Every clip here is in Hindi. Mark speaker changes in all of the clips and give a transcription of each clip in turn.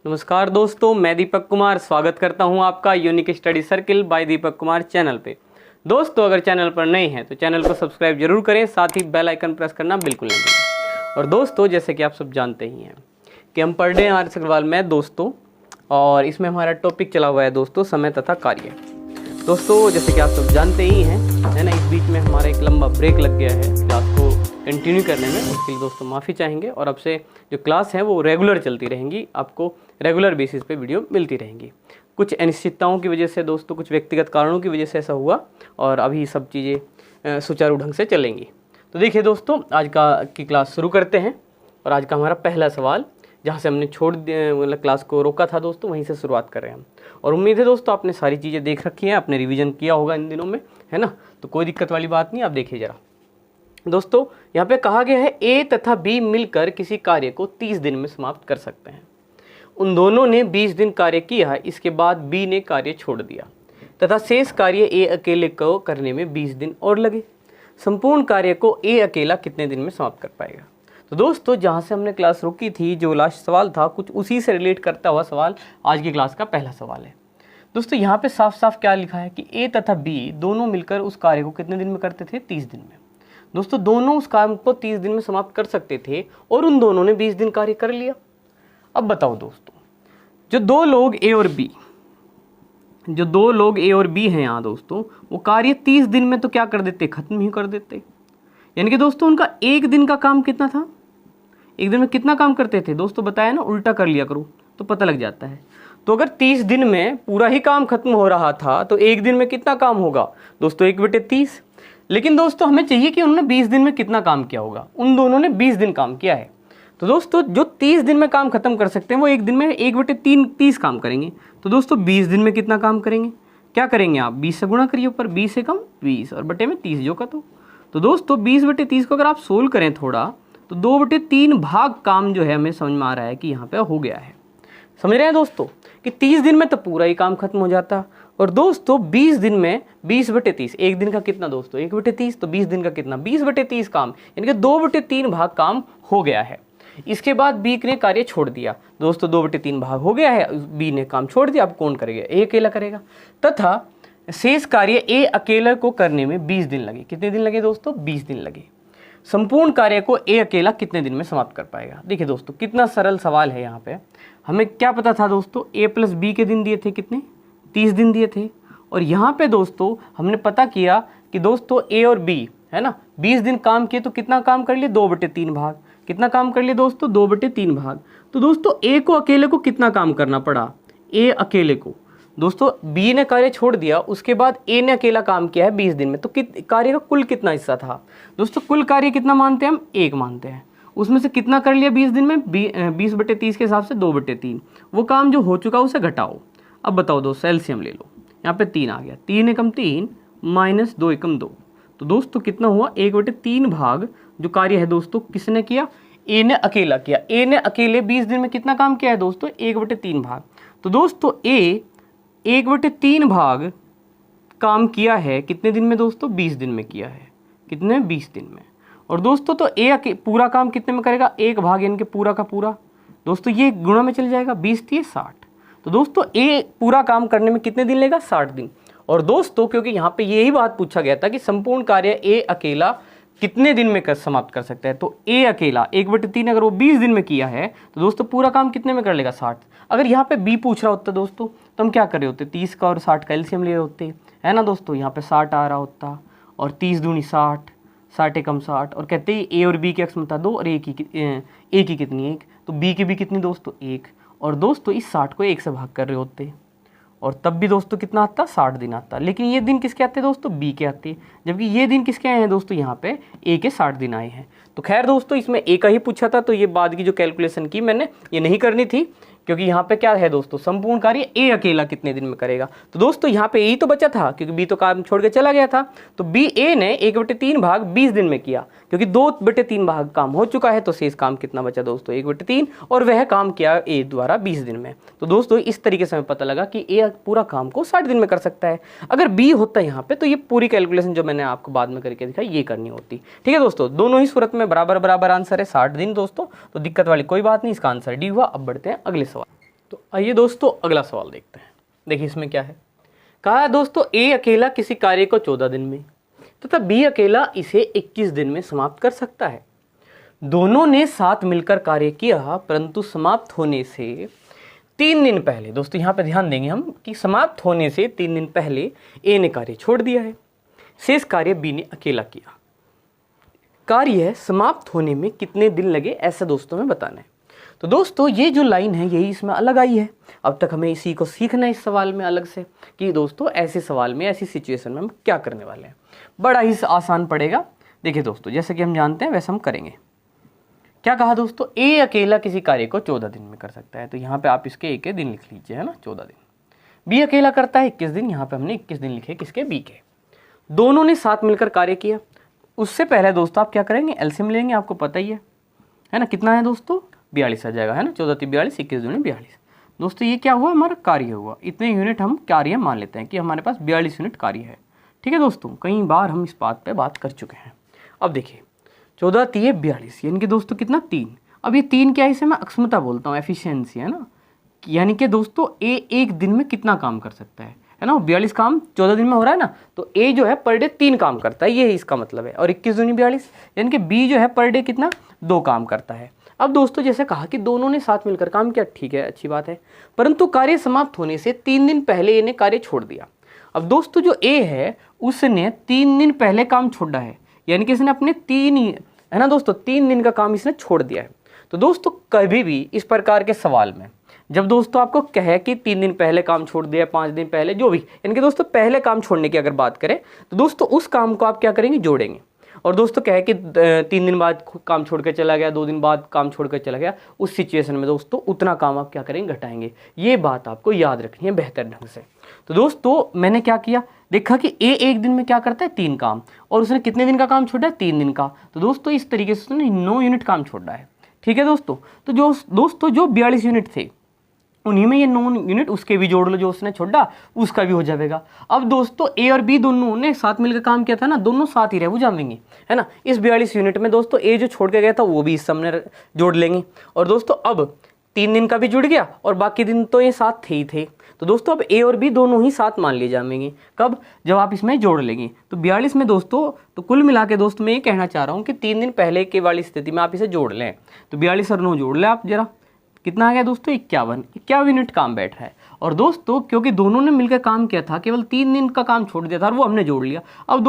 Speaker 1: नमस्कार दोस्तों, मैं दीपक कुमार स्वागत करता हूं आपका unique study circle bye Deepak Kumar channel पे। दोस्तों, अगर चैनल पर नए हैं तो चैनल को सब्सक्राइब जरूर करें, साथ ही बेल आइकन प्रेस करना बिल्कुल नहीं भूलें। और दोस्तों, जैसे कि आप सब जानते ही हैं कि हम पढ़ रहे हैं आर्यन अग्रवाल में दोस्तों, और इसमें हमारा टॉपिक चला हुआ है दोस्तों समय तथा कार्य। दोस्तों, जैसे कि आप सब जानते ही हैं, है ना, इस बीच में हमारा एक लंबा ब्रेक लग गया है क्लास को कंटिन्यू करने में। उसके लिए दोस्तों माफ़ी चाहेंगे, और अब से जो क्लास है वो रेगुलर चलती रहेंगी, आपको रेगुलर बेसिस पे वीडियो मिलती रहेंगी। कुछ अनिश्चितताओं की वजह से दोस्तों, कुछ व्यक्तिगत कारणों की वजह से ऐसा हुआ, और अभी सब चीज़ें सुचारू ढंग से चलेंगी। तो देखिए दोस्तों, आज की क्लास शुरू करते हैं। और आज का हमारा पहला सवाल, जहाँ से हमने मतलब क्लास को रोका था दोस्तों, वहीं से शुरुआत कर रहे हैं हम। और उम्मीद है दोस्तों आपने सारी चीज़ें देख रखी हैं, आपने रिवीजन किया होगा इन दिनों में, है ना। तो कोई दिक्कत वाली बात नहीं। आप देखिए ज़रा दोस्तों, यहाँ पे कहा गया है ए तथा बी मिलकर किसी कार्य को 30 दिन में समाप्त कर सकते हैं। उन दोनों ने 20 दिन कार्य किया, इसके बाद बी ने कार्य छोड़ दिया तथा शेष कार्य ए अकेले को करने में 20 दिन और लगे। संपूर्ण कार्य को ए अकेला कितने दिन में समाप्त कर पाएगा। तो दोस्तों, जहाँ से हमने क्लास रोकी थी, जो लास्ट सवाल था, कुछ उसी से रिलेट करता हुआ सवाल आज की क्लास का पहला सवाल है। दोस्तों, यहाँ पे साफ साफ क्या लिखा है कि ए तथा बी दोनों मिलकर उस कार्य को कितने दिन में करते थे, 30 दिन में। दोस्तों, दोनों उस काम को 30 दिन में समाप्त कर सकते थे, और उन दोनों ने 20 दिन कार्य कर लिया। अब बताओ दोस्तों, जो दो लोग ए और बी हैं यहाँ दोस्तों, वो कार्य 30 दिन में तो क्या कर देते, खत्म ही कर देते। यानी कि दोस्तों, उनका एक दिन का काम कितना था, एक दिन में कितना काम करते थे दोस्तों, बताया ना, उल्टा कर लिया करो तो पता लग जाता है। तो अगर 30 दिन में पूरा ही काम खत्म हो रहा था, तो एक दिन में कितना काम होगा दोस्तों, 1/30। लेकिन दोस्तों, हमें चाहिए कि उन्होंने 20 दिन में कितना काम किया होगा। उन दोनों ने 20 दिन काम किया है। तो दोस्तों, जो 30 दिन में काम खत्म कर सकते हैं, वो एक दिन में 1/3 30 काम करेंगे। तो दोस्तों, 20 दिन में कितना काम करेंगे, क्या करेंगे आप, 20 से गुणा करिए, ऊपर 20 से कम 20 और बटे में 30 जो का। तो दोस्तों, 20/30 को अगर आप सोल्व करें थोड़ा, तो 2/3 भाग काम जो है हमें समझ में आ रहा है कि यहाँ पे हो गया है। समझ रहे हैं दोस्तों कि 30 दिन में तो पूरा ही काम खत्म हो जाता। और दोस्तों, 20 दिन में 20/30, एक दिन का कितना दोस्तों, 1/30, तो 20 दिन का कितना, 20/30 काम, यानी कि 2/3 भाग काम हो गया है। इसके बाद बी ने कार्य छोड़ दिया दोस्तों, 2/3 भाग हो गया है, बी ने काम छोड़ दिया। अब कौन करेगा, ए अकेला करेगा। तथा शेष कार्य ए अकेला को करने में 20 दिन लगे। कितने दिन लगे दोस्तों, 20 दिन लगे। संपूर्ण कार्य को ए अकेला कितने दिन में समाप्त कर पाएगा। देखिए दोस्तों, कितना सरल सवाल है। यहाँ पे हमें क्या पता था दोस्तों, ए प्लस बी के दिन दिए थे कितने, 30 दिन दिए थे। और यहाँ पे दोस्तों हमने पता किया कि दोस्तों ए और बी, है ना, 20 दिन काम किए, तो कितना काम कर लिए, 2/3 भाग। कितना काम कर लिए दोस्तों, 2/3 भाग। तो दोस्तों, ए को अकेले को कितना काम करना पड़ा, ए अकेले को। दोस्तों, बी ने कार्य छोड़ दिया, उसके बाद ए ने अकेला काम किया है 20 दिन में, तो कार्य का कुल कितना हिस्सा था दोस्तों, कुल कार्य कितना मानते हैं हम, 1 मानते हैं। उसमें से कितना कर लिया 20 दिन में, 20/30 के हिसाब से 2/3। वो काम जो हो चुका उसे घटाओ। अब बताओ दोस्तों, एलसीएम ले लो। यहाँ पे 3 आ गया, 3 एकम 3 माइनस 2 एकम 2। तो दोस्तों कितना हुआ, 1/3 भाग जो कार्य है दोस्तों किसने किया, ए ने अकेला किया। ए ने अकेले 20 दिन में कितना काम किया है दोस्तों, 1/3 भाग। तो दोस्तों, ए 1/3 भाग काम किया है कितने दिन में दोस्तों, 20 दिन में किया है। कितने, 20 दिन में। और दोस्तों, तो ए पूरा काम कितने में करेगा, 1 भाग यानी कि पूरा का पूरा। दोस्तों, ये गुणा में चल जाएगा, 20 × 60। तो दोस्तों, ए पूरा काम करने में कितने दिन लेगा, 60 दिन। और दोस्तों, क्योंकि यहाँ पे यही बात पूछा गया था कि संपूर्ण कार्य ए अकेला कितने दिन में समाप्त कर सकता है, तो ए अकेला 1/3 अगर वो 20 दिन में किया है, तो दोस्तों पूरा काम कितने में कर लेगा, 60। अगर यहाँ पे बी पूछ रहा होता दोस्तों, तो हम क्या कर रहे होते, 30 का और 60 का एलसीएम ले रहे होते, है ना दोस्तों। यहाँ पे 60 आ रहा होता, और 30 दूनी 60, 60 एकम 60, और कहते हैं ए और बी की अक्षमता 2 और ए की कितनी, 1। तो बी की भी कितनी दोस्तों, 1। और दोस्तों, इस 60 को 1 से भाग कर रहे होते, और तब भी दोस्तों कितना आता, 60 दिन आता। लेकिन ये दिन किसके आते हैं दोस्तों, बी के आते, जबकि ये दिन किसके आए हैं दोस्तों, यहाँ पे ए के 60 दिन आए हैं। तो खैर दोस्तों, इसमें ए का ही पूछा था, तो ये बाद की जो कैलकुलेशन की मैंने, ये नहीं करनी थी, क्योंकि यहाँ पे क्या है दोस्तों, संपूर्ण कार्य ए अकेला कितने दिन में करेगा। तो दोस्तों, यहाँ पे ए तो बचा था, क्योंकि बी तो काम छोड़ के चला गया था। तो बी ए ने 1/3 भाग 20 दिन में किया, क्योंकि 2/3 भाग काम हो चुका है। तो शेष काम कितना बचा दोस्तों, 1/3, और वह काम किया ए द्वारा 20 दिन में। तो दोस्तों, इस तरीके से हमें पता लगा कि ए पूरा काम को 60 दिन में कर सकता है। अगर बी होता है यहाँ पे, तो ये पूरी कैलकुलेशन जो मैंने आपको बाद में करके दिखाई, ये करनी होती। ठीक है दोस्तों, दोनों ही सूरत में बराबर आंसर है, 60 दिन दोस्तों। तो दिक्कत वाली कोई बात नहीं, इसका आंसर डी हुआ। अब बढ़ते हैं अगले सवाल। तो आइए दोस्तों अगला सवाल देखते हैं। देखिए इसमें क्या है, कहा है दोस्तों ए अकेला किसी कार्य को 14 दिन में तथा बी अकेला इसे 21 दिन में समाप्त कर सकता है। दोनों ने साथ मिलकर कार्य किया परंतु समाप्त होने से 3 दिन पहले, दोस्तों यहाँ पे ध्यान देंगे हम कि समाप्त होने से 3 दिन पहले ए ने कार्य छोड़ दिया है, शेष कार्य बी ने अकेला किया। कार्य समाप्त होने में कितने दिन लगे ऐसा दोस्तों में बताना है। तो दोस्तों ये जो लाइन है यही इसमें अलग आई है। अब तक हमें इसी को सीखना है इस सवाल में अलग से कि दोस्तों ऐसे सवाल में ऐसी सिचुएशन में हम क्या करने वाले हैं। बड़ा ही आसान पड़ेगा। देखिए दोस्तों जैसे कि हम जानते हैं वैसे हम करेंगे। क्या कहा दोस्तों, ए अकेला किसी कार्य को 14 दिन में कर सकता है, तो यहाँ पे आप इसके ए के दिन लिख लीजिए, है ना, 14 दिन। बी अकेला करता है 21 दिन, यहाँ पे हमने 21 दिन लिखे किसके, बी के। दोनों ने साथ मिलकर कार्य किया। उससे पहले दोस्तों आप क्या करेंगे, एलसीएम लेंगे, आपको पता ही है ना, कितना है दोस्तों, 42 आ जाएगा, है ना, 14 × 42, 21 × 42। दोस्तों ये क्या हुआ, हमारा कार्य हुआ। इतने यूनिट हम कार्य मान लेते हैं कि हमारे पास 42 यूनिट कार्य है। ठीक है दोस्तों, कई बार हम इस बात पे बात कर चुके हैं। अब देखिए 14 × 3 = 42, यानी कि दोस्तों कितना, 3। अब ये 3 क्या है, इसे मैं अक्षमता बोलता हूँ, एफिशिएंसी, है ना, यानी कि दोस्तों ए एक दिन में कितना काम कर सकता है ना, 42 काम 14 दिन में हो रहा है ना, तो ए जो है पर डे 3 काम करता है, ये इसका मतलब है। और 21 दूनी 42, यानी कि बी जो है पर डे कितना, 2 काम करता है। अब दोस्तों जैसे कहा कि दोनों ने साथ मिलकर काम किया, ठीक है, अच्छी बात है, परंतु कार्य समाप्त होने से 3 दिन पहले ए ने कार्य छोड़ दिया। अब दोस्तों जो ए है उसने 3 दिन पहले काम छोड़ा है, यानी कि इसने अपने 3 ही, है ना दोस्तों, 3 दिन का काम इसने छोड़ दिया है। तो दोस्तों कभी भी इस प्रकार के सवाल में जब दोस्तों आपको कहे कि 3 दिन पहले काम छोड़ दिया, 5 दिन पहले, जो भी, यानी कि दोस्तों पहले काम छोड़ने की अगर बात करें तो दोस्तों उस काम को आप क्या करेंगे, जोड़ेंगे। और दोस्तों कहे कि 3 दिन बाद काम छोड़ कर चला गया, 2 दिन बाद काम छोड़ कर चला गया, उस सिचुएशन में दोस्तों उतना काम आप क्या करेंगे, घटाएंगे। ये बात आपको याद रखनी है बेहतर ढंग से। तो दोस्तों मैंने क्या किया, देखा कि ए एक दिन में क्या करता है, 3 काम, और उसने कितने दिन का काम छोड़ा है, 3 दिन का। तो दोस्तों इस तरीके से उसने 9 यूनिट काम छोड़ा है। ठीक है दोस्तों, तो जो दोस्तों जो 42 यूनिट थे उन्हीं में ये 9 यूनिट उसके भी जोड़ लो जो उसने छोड़ा, उसका भी हो जाएगा। अब दोस्तों ए और बी दोनों ने साथ मिलकर काम किया था ना, दोनों साथ ही रह जाएंगे, है ना। इस 42 यूनिट में दोस्तों ए जो छोड़ के गया था वो भी इस सामने जोड़ लेंगे। और दोस्तों अब 3 दिन का भी जुड़ गया और बाकी दिन तो ये साथ थे ही थे। तो दोस्तों अब ए और बी दोनों ही साथ मान लिए जाएंगे, कब, जब आप इसमें जोड़ लेंगे। तो 42 में दोस्तों, तो कुल मिला के दोस्तों मैं ये कहना चाह रहा हूँ कि 3 दिन पहले के वाली स्थिति में आप इसे जोड़ लें। तो 42 और 9 जोड़ लें आप जरा, कितना आ गया दोस्तों, 51 यूनिट काम बैठ रहा है। और दोस्तों क्योंकि दोनों ने मिलकर काम किया था, केवल 3 दिन का काम छोड़ दिया था और वो हमने जोड़ लिया। अब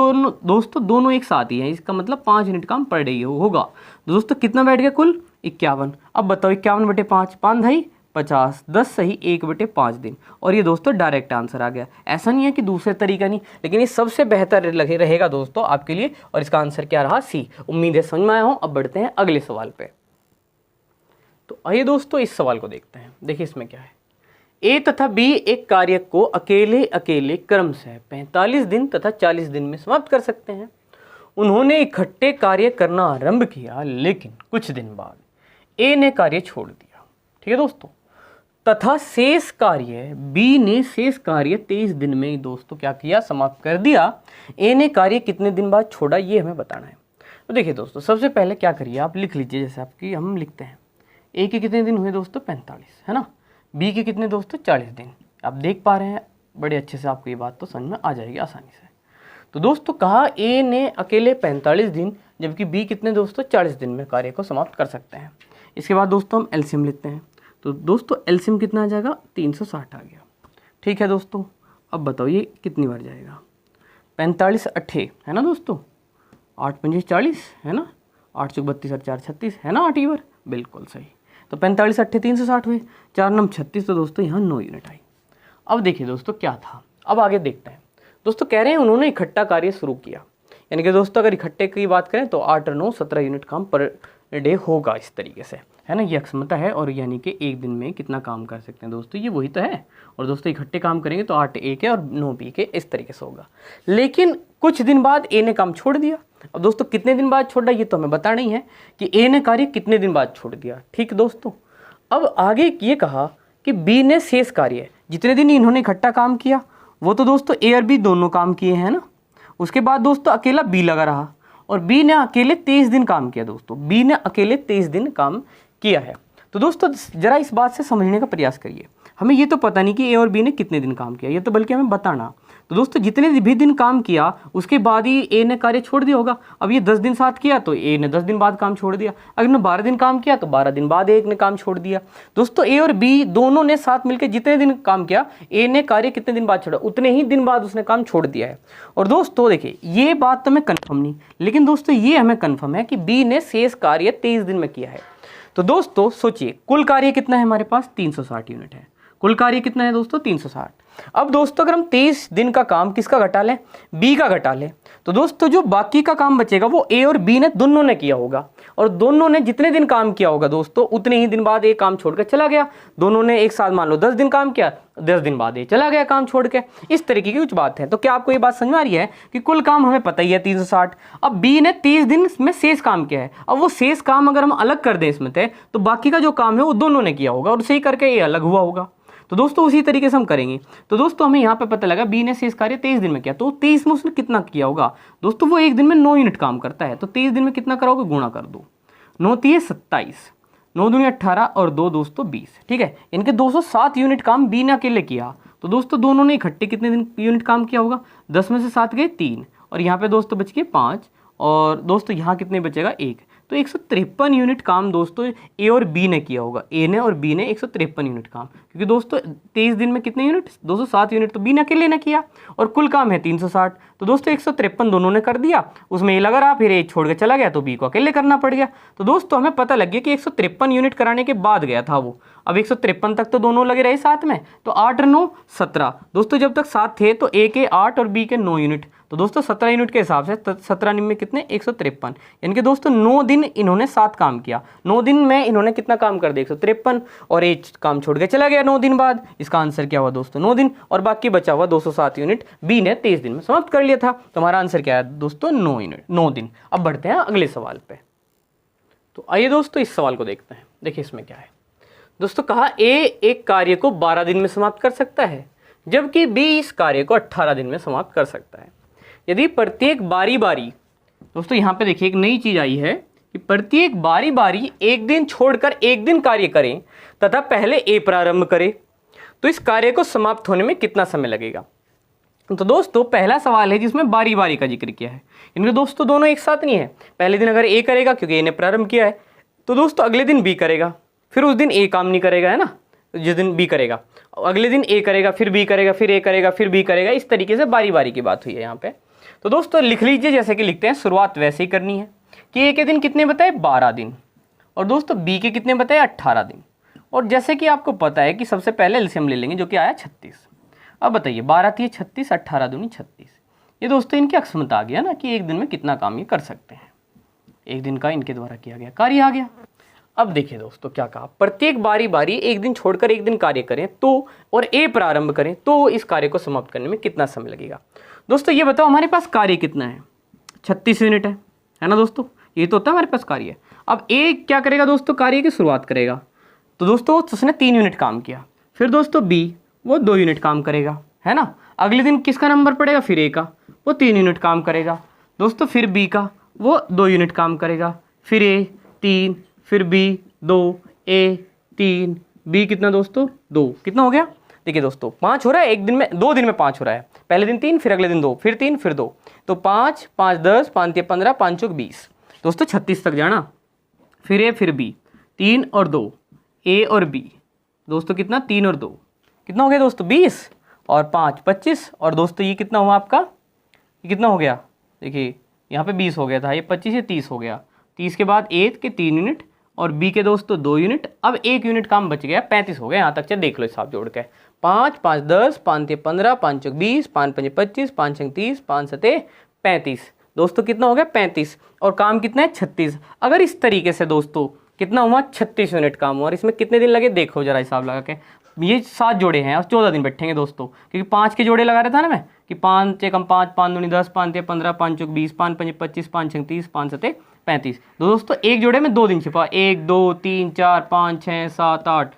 Speaker 1: दोनों एक साथ ही हैं, इसका मतलब 5 यूनिट काम पर डे होगा। दोस्तों कितना बैठ गया, कुल 51। अब बताओ 51/5, 5 ढाई 50, 10 सही, 1/5 दिन। और ये दोस्तों डायरेक्ट आंसर आ गया। ऐसा नहीं है कि दूसरे तरीका नहीं, लेकिन ये सबसे बेहतर रहेगा दोस्तों आपके लिए। और इसका आंसर क्या रहा, सी। उम्मीद है समझ में आया हो। अब बढ़ते हैं अगले सवाल पे। तो आइए दोस्तों इस सवाल को देखते हैं। देखिए इसमें क्या है, ए तथा बी एक कार्य को अकेले अकेले क्रमशः 45 दिन तथा 40 दिन में समाप्त कर सकते हैं। उन्होंने इकट्ठे कार्य करना आरंभ किया, लेकिन कुछ दिन बाद ए ने कार्य छोड़ दिया। ठीक है दोस्तों, तथा शेष कार्य बी ने शेष कार्य 23 दिन में दोस्तों क्या किया, समाप्त कर दिया। ए ने कार्य कितने दिन बाद छोड़ा, ये हमें बताना है। तो देखिए दोस्तों सबसे पहले क्या करिए, आप लिख लीजिए, जैसे आपकी हम लिखते हैं, ए के कितने दिन हुए दोस्तों, 45, है ना, बी के कितने दोस्तों, 40 दिन। आप देख पा रहे हैं बड़े अच्छे से, आपको ये बात तो समझ में आ जाएगी आसानी से। तो दोस्तों कहा ए ने अकेले 45 दिन, जबकि बी कितने दोस्तों, 40 दिन में कार्य को समाप्त कर सकते हैं। इसके बाद दोस्तों हम एलसीएम लेते हैं। तो दोस्तों एलसीएम कितना आ जाएगा, 360 आ गया। ठीक है दोस्तों, अब बताओ ये कितनी बार जाएगा, 45 अट्ठे, है ना दोस्तों, 8 पंजे 40, है ना, 8 चौक 32 और 4 36, है ना, 8 बार, बिल्कुल सही। तो 45 अट्ठे 360 हुए, 4 9 36, तो दोस्तों यहाँ 9 यूनिट आई। अब देखिए दोस्तों क्या था, अब आगे देखते हैं। दोस्तों कह रहे हैं उन्होंने इकट्ठा कार्य शुरू किया, यानी कि दोस्तों अगर इकट्ठे की बात करें तो 8 और 9 17 यूनिट काम पर डे होगा इस तरीके से, है ना, ये अक्षमता है। और यानी कि एक दिन में कितना काम कर सकते हैं दोस्तों, ये वही तो है। और दोस्तों इकट्ठे काम करेंगे तो 8 ए के और 9 बी के, इस तरीके से होगा। लेकिन कुछ दिन बाद ए ने काम छोड़ दिया। अब दोस्तों कितने दिन बाद छोड़ा ये तो हमें बताना ही है कि ए ने कार्य कितने दिन बाद छोड़ दिया। ठीक दोस्तों, अब आगे ये कहा कि बी ने शेष कार्य, जितने दिन इन्होंने इकट्ठा काम किया वो तो दोस्तों ए और बी दोनों काम किए हैं ना। उसके बाद दोस्तों अकेला बी लगा रहा और बी ने अकेले 23 दिन काम किया। दोस्तों बी ने अकेले 23 दिन काम किया है। तो दोस्तों जरा इस बात से समझने का प्रयास करिए। हमें ये तो पता नहीं कि ए और बी ने कितने दिन काम किया, ये तो बल्कि हमें बताना। तो दोस्तों जितने भी दिन काम किया उसके बाद ही ए ने कार्य छोड़ दिया होगा। अब ये 10 दिन साथ किया तो ए ने 10 दिन बाद काम छोड़ दिया। अगर ने 12 दिन काम किया तो 12 दिन बाद ए ने काम छोड़ दिया। दोस्तों ए और बी दोनों ने साथ मिलकर जितने दिन काम किया, ए ने कार्य कितने दिन बाद छोड़ा, उतने ही दिन बाद उसने काम छोड़ दिया है। और दोस्तों देखिए ये बात तो हमें कन्फर्म नहीं, लेकिन दोस्तों ये हमें कन्फर्म है कि बी ने शेष कार्य 23 दिन में किया है। तो दोस्तों सोचिए कुल कार्य कितना है हमारे पास, 360 यूनिट है। कुल कार्य कितना है दोस्तों, 360। अब दोस्तों अगर हम 23 दिन का काम किसका घटा लें, बी का घटा लें, तो दोस्तों जो बाकी का काम बचेगा वो ए और बी ने दोनों ने किया होगा। और दोनों ने जितने दिन काम किया होगा दोस्तों उतने ही दिन बाद ए काम छोड़कर चला गया। दोनों ने एक साथ मान लो 10 दिन काम किया, 10 दिन बाद ए चला गया काम छोड़ के। इस तरीके की कुछ बात है। तो क्या आपको ये बात समझ में आ रही है कि कुल काम हमें पता ही है 360। अब बी ने 30 दिन में शेष काम किया है। अब वो शेष काम अगर हम अलग कर दें इसमें से, तो बाकी का जो काम है वो दोनों ने किया होगा और सही करके ए अलग हुआ होगा। तो दोस्तों उसी तरीके से हम करेंगे। तो दोस्तों हमें यहाँ पे पता लगा बी ने शेष कार्य 23 दिन में किया, तो 23 में उसने कितना किया होगा दोस्तों, वो एक दिन में 9 यूनिट काम करता है। तो 23 दिन में कितना कराओगे, गुणा कर दो, 9 3 27, 9 दूनी 18 और 2 दोस्तों 20। ठीक है, इनके 207 यूनिट काम बी ने अकेले किया। तो दोस्तों दोनों ने इकट्ठे कितने दिन यूनिट काम किया होगा, 10 में से 7 गए 3, और यहाँ पे दोस्तों बच गए 5, और दोस्तों यहाँ कितने बचेगा 1। तो 153 यूनिट काम दोस्तों ए और बी ने किया होगा। ए ने और बी ने 153 यूनिट काम, क्योंकि दोस्तों 23 दिन में कितने यूनिट, 207 यूनिट तो बी ने अकेले ने किया, और कुल काम है 360। तो दोस्तों 153 दोनों ने कर दिया, उसमें ए लगा रहा, फिर ए छोड़ के चला गया तो बी को अकेले करना पड़ गया। तो दोस्तों हमें पता लग गया कि 153 यूनिट कराने के बाद गया था वो। अब 153 तक तो दोनों लगे रहे साथ में, तो 8 और 9 17। दोस्तों जब तक साथ थे तो ए के 8 और बी के 9 यूनिट, तो दोस्तों 17 यूनिट के हिसाब से 17 में कितने 153, यानी कि दोस्तों 9 दिन इन्होंने साथ काम किया। 9 दिन में इन्होंने कितना काम कर दिया 153, और ए काम छोड़ के चला गया 9 दिन बाद। इसका आंसर क्या हुआ दोस्तों 9 दिन, और बाकी बचा हुआ 207 यूनिट बी ने 23 दिन में समाप्त कर लिया था। तो हमारा आंसर क्या है दोस्तों 9 यूनिट, 9 दिन। अब बढ़ते हैं अगले सवाल पे। तो आइए दोस्तों इस सवाल को देखते हैं। देखिए इसमें क्या है दोस्तों, कहा ए एक कार्य को 12 दिन में समाप्त कर सकता है, जबकि बी इस कार्य को 18 दिन में समाप्त कर सकता है। यदि प्रत्येक बारी बारी, दोस्तों यहाँ पे देखिए एक नई चीज आई है कि प्रत्येक बारी बारी एक दिन छोड़कर एक दिन कार्य करें तथा पहले ए प्रारंभ करें, तो इस कार्य को समाप्त होने में कितना समय लगेगा। तो दोस्तों पहला सवाल है जिसमें बारी बारी का जिक्र किया है। इनके दोस्तों दोनों एक साथ नहीं है। पहले दिन अगर ए करेगा क्योंकि ए ने प्रारंभ किया है, तो दोस्तों अगले दिन बी करेगा, फिर उस दिन ए काम नहीं करेगा, है ना, जिस दिन बी करेगा अगले दिन ए करेगा, फिर बी करेगा, फिर ए करेगा, फिर बी करेगा। इस तरीके से बारी बारी की बात हुई है यहाँ पे। तो दोस्तों लिख लीजिए जैसे कि लिखते हैं, शुरुआत वैसे ही करनी है कि ए के दिन कितने बताए 12 दिन, और दोस्तों बी के कितने बताए 18 दिन। और जैसे कि आपको पता है कि सबसे पहले एलसीएम ले लेंगे जो कि आया 36। अब बताइए 12 थी 36, 18 दूनी 36। ये दोस्तों इनकी अक्षमता आ गया ना कि एक दिन में कितना काम ये कर सकते हैं। एक दिन का इनके द्वारा किया गया कार्य आ गया। अब देखिए दोस्तों क्या कहा, प्रत्येक बारी बारी एक दिन छोड़कर एक दिन कार्य करें तो, और ए प्रारंभ करें तो इस कार्य को समाप्त करने में कितना समय लगेगा। दोस्तों ये बताओ हमारे पास कार्य कितना है, 36 यूनिट है ना दोस्तों, ये तो होता है हमारे पास कार्य। अब ए क्या करेगा दोस्तों, कार्य की शुरुआत करेगा, तो दोस्तों उसने 3 यूनिट काम किया। फिर दोस्तों बी वो 2 यूनिट काम करेगा, है ना। अगले दिन किसका नंबर पड़ेगा, फिर ए का, वो 3 यूनिट काम करेगा दोस्तों। फिर बी का वो 2 यूनिट काम करेगा, फिर ए 3, फिर बी 2, ए 3, बी कितना दोस्तों 2, कितना हो गया देखिए दोस्तों 5 हो रहा है एक दिन में, 2 दिन में 5 हो रहा है। पहले दिन 3, फिर अगले दिन 2, फिर 3, फिर 2, तो 5 5 10, 5 15, 5 चौक 20, दोस्तों 36 तक जाना। फिर ए फिर बी 3 और 2, ए और बी दोस्तों कितना 3 और 2, कितना हो गया दोस्तों 20, और 5 25, और दोस्तों ये कितना हुआ आपका, ये कितना हो गया देखिए यहाँ पे 20 हो गया था, ये 25 से 30 हो गया। 30 के बाद ए के 3 यूनिट और बी के दोस्तों 2 यूनिट, अब 1 यूनिट काम बच गया, 35 हो गया यहाँ तक। चल देख लो हिसाब जोड़ के, 5 5 10, 5 3 15, 5 चौक 20, 5 5 25, 5 6 30, 5 7 35, दोस्तों कितना हो गया 35, और काम कितना है 36। अगर इस तरीके से दोस्तों कितना हुआ 36 यूनिट काम हुआ, और इसमें कितने दिन लगे देखो जरा हिसाब लगा के। ये 7 जोड़े हैं और 14 दिन बैठेंगे दोस्तों, क्योंकि 5 के जोड़े लगा रहा था ना मैं कि 5 एकम 5, 5 दूनी 10, 5 3 15, 5 चौक 20, 5 5 25, 5 6 30, 5 7 35। दोस्तों एक जोड़े में 2 दिन छिपा, 1 2 3 4 5 6 7 8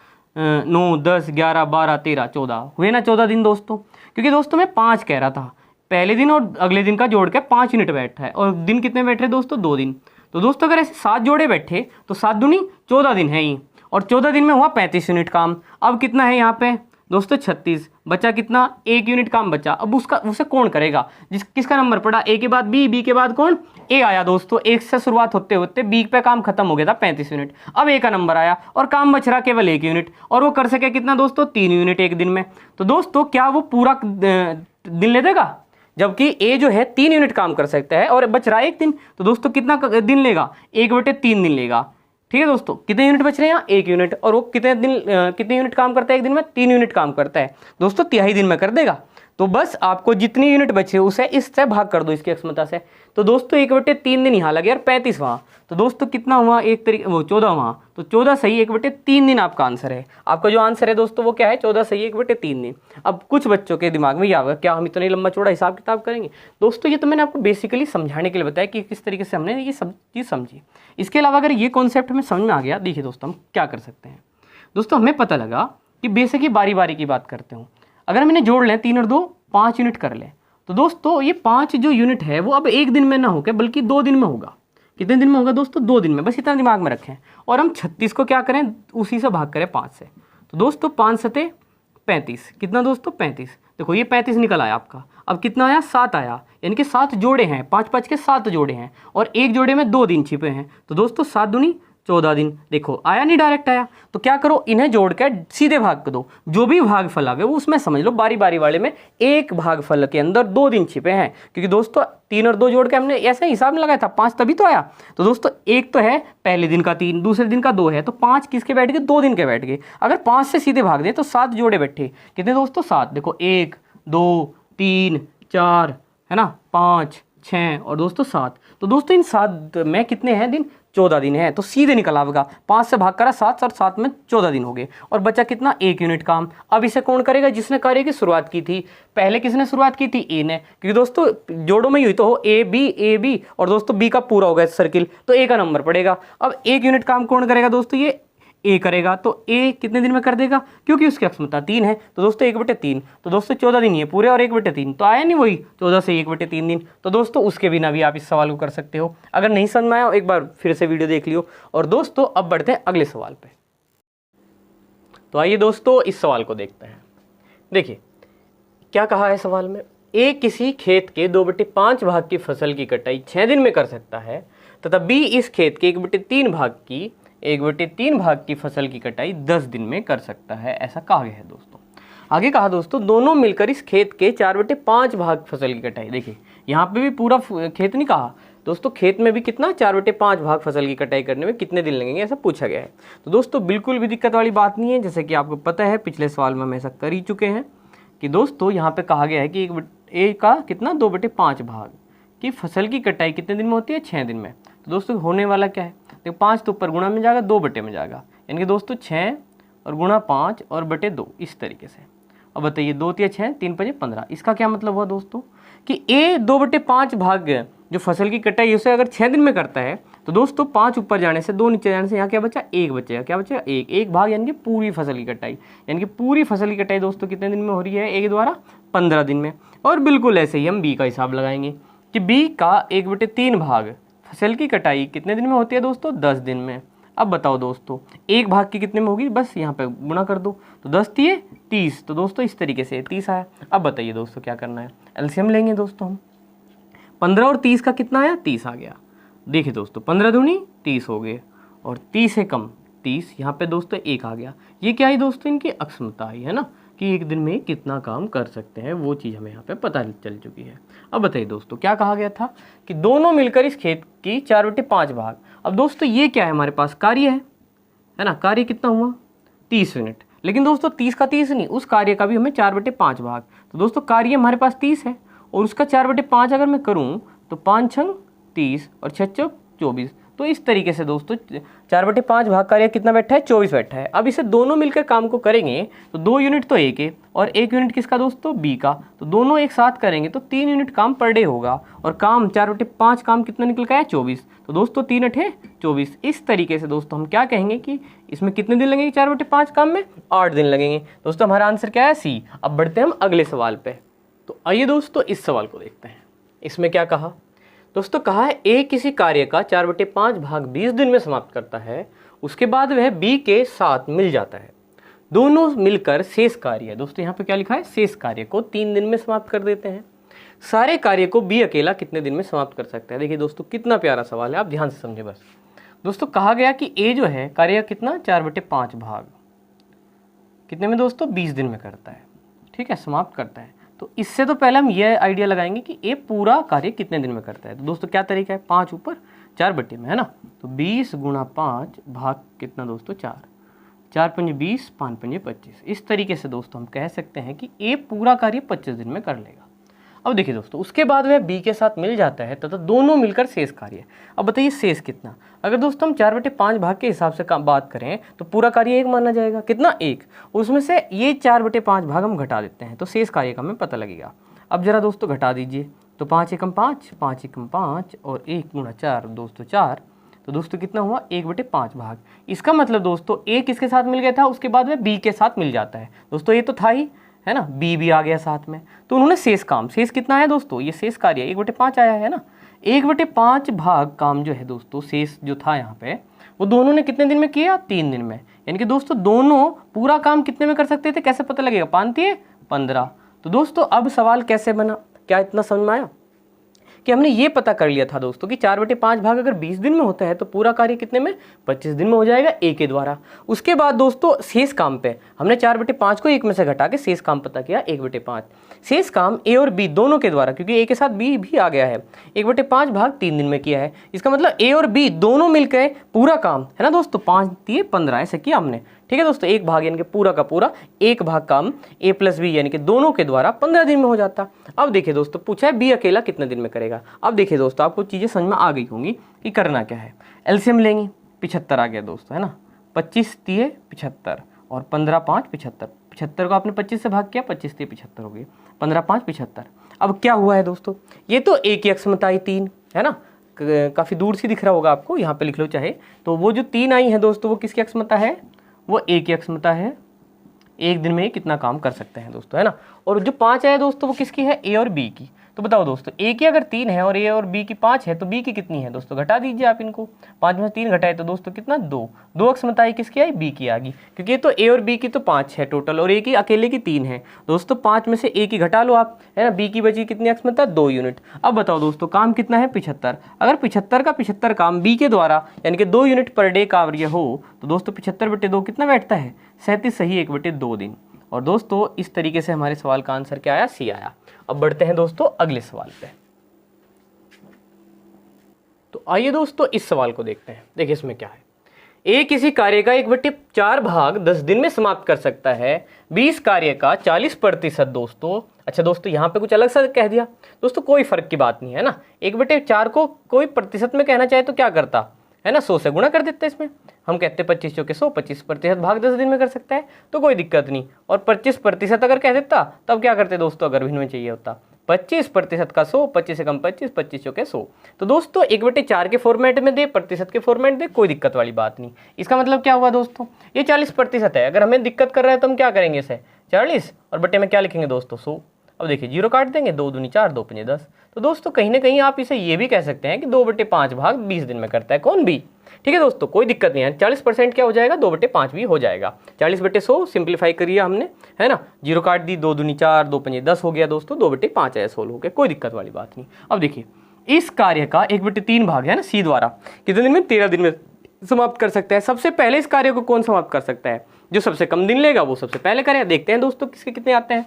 Speaker 1: 9 10 11 12 13 14 हुए ना 14 दिन दोस्तों। क्योंकि दोस्तों मैं 5 कह रहा था, पहले दिन और अगले दिन का जोड़ के 5 यूनिट बैठा है, और दिन कितने बैठ रहे दोस्तों 2 दिन। तो दोस्तों अगर ऐसे 7 जोड़े बैठे तो 7 दूनी 14 दिन है ही, और 14 दिन में हुआ 35 यूनिट काम। अब कितना है यहाँ पे दोस्तों 36, बचा कितना 1 यूनिट काम बचा। अब उसे कौन करेगा, किसका नंबर पड़ा, ए के बाद बी, बी के बाद कौन, ए आया दोस्तों। एक से शुरुआत होते होते बी पे काम खत्म हो गया था 35 यूनिट, अब ए का नंबर आया और काम बच रहा केवल 1 यूनिट, और वो कर सके कितना दोस्तों 3 यूनिट एक दिन में। तो दोस्तों क्या वो पूरा दिन ले देगा, जबकि ए जो है 3 यूनिट काम कर सकता है और बच रहा है 1 दिन, तो दोस्तों कितना दिन लेगा, 1/3 दिन लेगा। ठीक है दोस्तों, कितने यूनिट बच रहे हैं यहाँ 1 यूनिट, और वो कितने यूनिट काम करता है एक दिन में, 3 यूनिट काम करता है दोस्तों, तिहाई दिन में कर देगा। तो बस आपको जितनी यूनिट बचे उसे इससे भाग कर दो, इसकी अक्षमता से। तो दोस्तों 1/3 दिन यहाँ लगे यार, 35 वहाँ, तो दोस्तों कितना हुआ एक तरीके वो 14 वहाँ, तो 14 सही 1/3 दिन आपका आंसर है। आपका जो आंसर है दोस्तों वो क्या है, 14 सही 1/3 दिन। अब कुछ बच्चों के दिमाग में ये आएगा क्या हम इतना लंबा चौड़ा हिसाब किताब करेंगे। दोस्तों ये तो मैंने आपको बेसिकली समझाने के लिए बताया कि किस तरीके से हमने ये सब चीज़ समझी। इसके अलावा अगर ये कॉन्सेप्ट हमें समझ में आ गया, देखिए दोस्तों हम क्या कर सकते हैं। दोस्तों हमें पता लगा कि बेसिक ही बारी बारी की बात करते हूँ, अगर हम इन्हें जोड़ लें 3 और 2 5 यूनिट कर लें, तो दोस्तों ये 5 जो यूनिट है वो अब 1 दिन में ना होकर बल्कि 2 दिन में होगा। कितने दिन में होगा दोस्तों, 2 दिन में, बस इतना दिमाग में रखें। और हम 36 को क्या करें, उसी से भाग करें 5 से, तो दोस्तों 5 सते 35, कितना दोस्तों 35। देखो ये 35 निकल आया आपका, अब कितना आया 7 आया, यानी कि 7 जोड़े हैं, 5 के 7 जोड़े हैं और एक जोड़े में 2 दिन छिपे हैं, तो दोस्तों 7 दूनी 14 दिन। देखो आया नहीं, डायरेक्ट आया। तो क्या करो, इन्हें जोड़ के सीधे भाग कर दो, जो भी भागफल आवे वो उसमें समझ लो बारी बारी वाले में एक भागफल के अंदर 2 दिन छिपे हैं, क्योंकि दोस्तों 3 और 2 जोड़ के हमने ऐसे हिसाब में लगाया था 5 तभी तो आया। तो दोस्तों एक तो है पहले दिन का 3, दूसरे दिन का 2 है, तो 5 किसके बैठ गए, 2 दिन के बैठ गए। अगर 5 से सीधे भाग दें तो 7 जोड़े बैठे, कितने दोस्तों 7। देखो 1 2 3 4 है ना, 5 6 और दोस्तों 7। तो दोस्तों इन 7 में कितने हैं दिन, 14 दिन है, तो सीधे निकल आएगा। 5 से भाग करा 7 और 7 में 14 दिन हो गए, और बचा कितना 1 यूनिट काम। अब इसे कौन करेगा, जिसने कार्य की शुरुआत की थी। पहले किसने शुरुआत की थी, ए ने, क्योंकि दोस्तों जोड़ों में ही हुई तो हो ए बी और दोस्तों बी का पूरा हो गया सर्किल, तो ए का नंबर पड़ेगा। अब 1 यूनिट काम कौन करेगा दोस्तों, ये ए करेगा, तो ए कितने दिन में कर देगा, क्योंकि उसकी अक्षमता 3 है, तो दोस्तों 1/3, तो दोस्तों 14 दिन ये पूरे और 1/3, तो आया नहीं वही 14 से 1/3 दिन। तो दोस्तों उसके बिना भी आप इस सवाल को कर सकते हो। अगर नहीं समझ में आया एक बार फिर से वीडियो देख लियो। और दोस्तों अब बढ़ते हैं अगले सवाल पे। तो आइए दोस्तों इस सवाल को देखते हैं। देखिए क्या कहा है सवाल में, ए किसी खेत के 2/5 भाग की फसल की कटाई 6 दिन में कर सकता है, तथा बी इस खेत के 1/3 भाग की फसल की कटाई 10 दिन में कर सकता है, ऐसा कहा गया है दोस्तों। आगे कहा दोस्तों दोनों मिलकर इस खेत के 4/5 भाग फसल की कटाई। देखिए यहाँ पे भी पूरा खेत नहीं कहा दोस्तों, खेत में भी कितना 4/5 भाग फसल की कटाई करने में कितने दिन लगेंगे, ऐसा पूछा गया है। तो दोस्तों बिल्कुल भी दिक्कत वाली बात नहीं है, जैसे कि आपको पता है पिछले सवाल में हम ऐसा कर ही चुके हैं कि दोस्तों यहाँ पे कहा गया है कि ए का कितना 2/5 भाग की फसल की कटाई कितने दिन में होती है, 6 दिन में। तो दोस्तों होने वाला क्या है, देखो 5 तो ऊपर गुणा में जाएगा, 2 बटे में जाएगा, यानी कि दोस्तों 6 और गुणा 5 और बटे 2 इस तरीके से। अब बताइए 2 × 6 3 × 5 15। इसका क्या मतलब हुआ दोस्तों कि ए 2/5 भाग जो फसल की कटाई उसे अगर 6 दिन में करता है, तो दोस्तों 5 ऊपर जाने से 2 नीचे जाने से यहाँ क्या बचा, 1 बचेगा। क्या बचेगा, 1 भाग, यानी कि पूरी फसल की कटाई, यानी कि पूरी फसल की कटाई दोस्तों कितने दिन में हो रही है, ए के द्वारा 15 दिन में। और बिल्कुल ऐसे ही हम बी का हिसाब लगाएंगे कि बी का 1/3 भाग फसल की कटाई कितने दिन में होती है दोस्तों, 10 दिन में। अब बताओ दोस्तों 1 भाग की कितने में होगी, बस यहाँ पे गुणा कर दो, तो 10 × 30, तो दोस्तों इस तरीके से 30 आया। अब बताइए दोस्तों क्या करना है, एलसीएम लेंगे दोस्तों हम। 15 और 30 का कितना आया, 30 आ गया। देखिए दोस्तों 15 दूनी 30 हो गए, और 30 से कम 30, यहाँ पे दोस्तों 1 आ गया। ये क्या है दोस्तों, इनकी अक्षमता आई है ना, कि एक दिन में कितना काम कर सकते हैं, वो चीज़ हमें यहाँ पे पता चल चुकी है। अब बताइए दोस्तों क्या कहा गया था कि दोनों मिलकर इस खेत की 4/5 भाग। अब दोस्तों ये क्या है, हमारे पास कार्य है ना, कार्य कितना हुआ 30 यूनिट, लेकिन दोस्तों 30 का 30 नहीं, उस कार्य का भी हमें 4/5 भाग। तो दोस्तों कार्य हमारे पास 30 है और उसका 4/5 अगर मैं करूँ तो 5 × 30 और 6 × 24, तो इस तरीके से दोस्तों 4/5 भाग कार्य कितना बैठा है, 24 बैठा है। अब इसे दोनों मिलकर काम को करेंगे तो 2 यूनिट तो ए के और 1 यूनिट किसका दोस्तों, बी का, तो दोनों एक साथ करेंगे तो 3 यूनिट काम पर डे होगा, और काम 4/5 काम कितना निकल का है, 24, तो दोस्तों 3 × 8 = 24। इस तरीके से दोस्तों हम क्या कहेंगे कि इसमें कितने दिन लगेंगे 4/5 काम में, 8 दिन लगेंगे। दोस्तों हमारा आंसर क्या है, सी। अब बढ़ते हैं हम अगले सवाल पे। तो आइए दोस्तों इस सवाल को देखते हैं। इसमें क्या कहा दोस्तों, कहा है ए किसी कार्य का 4/5 भाग 20 दिन में समाप्त करता है, उसके बाद वह बी के साथ मिल जाता है, दोनों मिलकर शेष कार्य, दोस्तों यहाँ पे क्या लिखा है, शेष कार्य को 3 दिन में समाप्त कर देते हैं। सारे कार्य को बी अकेला कितने दिन में समाप्त कर सकता है। देखिए दोस्तों कितना प्यारा सवाल है, आप ध्यान से समझे बस। दोस्तों कहा गया कि ए जो है कार्य कितना 4/5 भाग कितने में दोस्तों 20 दिन में करता है, ठीक है, समाप्त करता है। तो इससे तो पहले हम ये आइडिया लगाएंगे कि ए पूरा कार्य कितने दिन में करता है। तो दोस्तों क्या तरीका है, 5 ऊपर 4 बटे में, है ना। तो 20 गुणा 5 भाग कितना दोस्तों 4, 4 पंजे 20, 5 पंजे 25। इस तरीके से दोस्तों हम कह सकते हैं कि ए पूरा कार्य 25 दिन में कर लेगा। अब देखिए दोस्तों उसके बाद वह बी के साथ मिल जाता है तथा दोनों मिलकर शेष कार्य। अब बताइए शेष कितना, अगर दोस्तों हम 4/5 भाग के हिसाब से बात करें तो पूरा कार्य 1 माना जाएगा, कितना 1, उसमें से ये 4/5 भाग हम घटा देते हैं तो शेष कार्य का हमें पता लगेगा। अब जरा दोस्तों घटा दीजिए, तो 5 एकम 5, 5 एकम 5 और 1 गुणा 4 दोस्तों 4, तो दोस्तों कितना हुआ 1/5 भाग। इसका मतलब दोस्तों ए किसके साथ मिल गया था, उसके बाद में बी के साथ मिल जाता है। दोस्तों ये तो था ही, है ना, बी भी आ गया साथ में, तो उन्होंने शेष काम, शेष कितना है दोस्तों, ये शेष कार्य 1/5 आया है ना। 1/5 भाग काम जो है दोस्तों शेष जो था यहाँ पे, वो दोनों ने कितने दिन में किया, 3 दिन में। यानी कि दोस्तों दोनों पूरा काम कितने में कर सकते थे, कैसे पता लगेगा, 5 15। तो दोस्तों अब सवाल कैसे बना, क्या इतना समझ में आया कि हमने ये पता कर लिया था दोस्तों कि 4/5 भाग अगर 20 दिन में होता है तो पूरा कार्य कितने में 25 दिन में हो जाएगा ए के द्वारा। उसके बाद दोस्तों शेष काम पे हमने 4/5 को 1 में से घटा के शेष काम पता किया 1/5। शेष काम ए और बी दोनों के द्वारा, क्योंकि ए के साथ बी भी आ गया है, 1/5 भाग 3 दिन में किया है। इसका मतलब ए और बी दोनों मिलकर पूरा काम, है ना दोस्तों, 5 3 15 ऐसे किया हमने, ठीक है दोस्तों। एक भाग यानी कि पूरा का पूरा एक भाग काम ए प्लस बी यानी कि दोनों के द्वारा 15 दिन में हो जाता। अब देखिए दोस्तों पूछा है बी अकेला कितने दिन में करेगा। अब देखिए दोस्तों आपको चीज़ें समझ में आ गई होंगी कि करना क्या है। एलसीएम लेंगे, 75 आ गया दोस्तों, है ना, 25 3 75 और 15 5 75। 75 को आपने 25 से भाग किया, 25 3 75 हो गई, 15 5 75। अब क्या हुआ है दोस्तों, ये तो ए की अक्षमता आई 3, है ना, काफ़ी दूर से दिख रहा होगा आपको, यहाँ पे लिख लो चाहे। तो वो जो 3 आई है दोस्तों वो किसकी अक्षमता है, वो ए की अक्षमता है, एक दिन में कितना काम कर सकते हैं दोस्तों, है ना। और जो 5 है दोस्तों वो किसकी है, ए और बी की। तो बताओ दोस्तों ए की अगर 3 है और ए और बी की 5 है तो बी की कितनी है दोस्तों, घटा दीजिए आप इनको, 5 में से 3 घटाए तो दोस्तों कितना 2 अक्षमता आई किसकी आई, बी की आ गई, क्योंकि ये तो ए और बी की तो 5 है टोटल और ए की अकेले की 3 है दोस्तों। 5 में से ए की घटा लो आप, है ना, बी की बची कितनी अक्षमता 2 यूनिट। अब बताओ दोस्तों काम कितना है 75। अगर 75 का 75 काम बी के द्वारा यानी कि 2 यूनिट पर डे कार्य हो तो दोस्तों 75/2 कितना बैठता है 37 सही 1/2 दिन। और दोस्तों इस तरीके से हमारे सवाल का आंसर क्या आया, सी आया। अब बढ़ते हैं दोस्तों अगले सवाल पे। तो आइए दोस्तों इस सवाल को देखते हैं। देखिए इसमें क्या है, ए किसी कार्य का 1/4 भाग 10 दिन में समाप्त कर सकता है, 20 कार्य का 40% दोस्तों। अच्छा दोस्तों यहाँ पे कुछ अलग सा कह दिया दोस्तों, कोई फर्क की बात नहीं है ना, 1/4 को कोई प्रतिशत में कहना चाहे तो क्या करता है ना, 100 से गुणा कर देते हैं। इसमें हम कहते हैं 25 चौके 100, 25% भाग 10 दिन में कर सकता है तो कोई दिक्कत नहीं। और 25% अगर कह देता तब क्या करते दोस्तों, अगर भिन्न में चाहिए होता 25% का 100, 25 से कम 25, 25 चौके 100। तो दोस्तों 1/4 के फॉर्मेट में दे, प्रतिशत के फॉर्मेट दे, कोई दिक्कत वाली बात नहीं। इसका मतलब क्या हुआ दोस्तों, ये 40% है, अगर हमें दिक्कत कर रहा है तो हम क्या करेंगे इसे 40 और बटे में क्या लिखेंगे दोस्तों 100। अब देखिए 0 काट देंगे, 2 दूनी 4, 2 पंजे 10। तो दोस्तों कहीं ना कहीं आप इसे ये भी कह सकते हैं कि 2/5 भाग 20 दिन में करता है कौन, बी। ठीक है दोस्तों कोई दिक्कत नहीं है, 40% क्या हो जाएगा 2/5 भी हो जाएगा। 40/100 सिंप्लीफाई करिए हमने, है ना, 0 काट दी, 2 दूनी 4, 2 पंजे 10 हो गया दोस्तों, 2/5 आया, 16 हो गया, कोई दिक्कत वाली बात नहीं। अब देखिए इस कार्य का 1/3 भाग है ना सी द्वारा कितने दिन में, 13 दिन में समाप्त कर सकता है। सबसे पहले इस कार्य को कौन समाप्त कर सकता है, जो सबसे कम दिन लेगा वो सबसे पहले करेगा। देखते हैं दोस्तों किसके कितने आते हैं,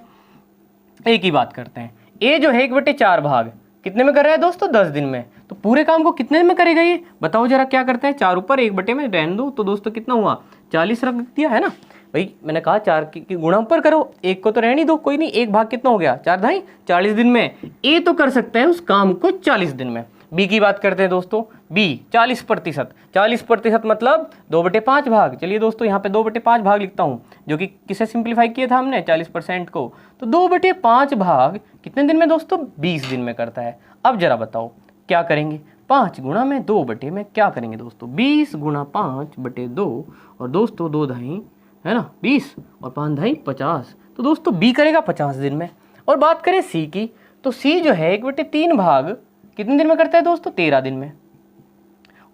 Speaker 1: ए की बात करते हैं। ए जो है 1/4 भाग कितने में कर रहा है दोस्तों 10 दिन में, तो पूरे काम को कितने दिन में करेगा ये बताओ जरा, क्या करते हैं 4 ऊपर 1 बटे में रहने दो, तो दोस्तों कितना हुआ 40 रख दिया, है ना भाई, मैंने कहा 4 की गुणा ऊपर करो, 1 को तो रहने दो, कोई नहीं, 1 भाग कितना हो गया 4 ढाई 40 दिन में। ए तो कर सकता है उस काम को 40 दिन में। बी की बात करते हैं दोस्तों, बी 40%, 40% मतलब 2/5 भाग। चलिए दोस्तों यहाँ पे 2/5 भाग लिखता हूँ, जो कि किसे सिंप्लीफाई किया था हमने 40% को, तो 2/5 भाग कितने दिन में दोस्तों 20 दिन में करता है। अब जरा बताओ क्या करेंगे, 5 गुणा में 2 बटे में क्या करेंगे दोस्तों 20 गुणा 5/2 और दोस्तों 2 ढाई है ना 20 और 5 ढाई 50, तो दोस्तों बी करेगा 50 दिन में। और बात करें सी की, तो सी जो है 1/3 भाग कितने दिन में करता है दोस्तों 13 दिन में।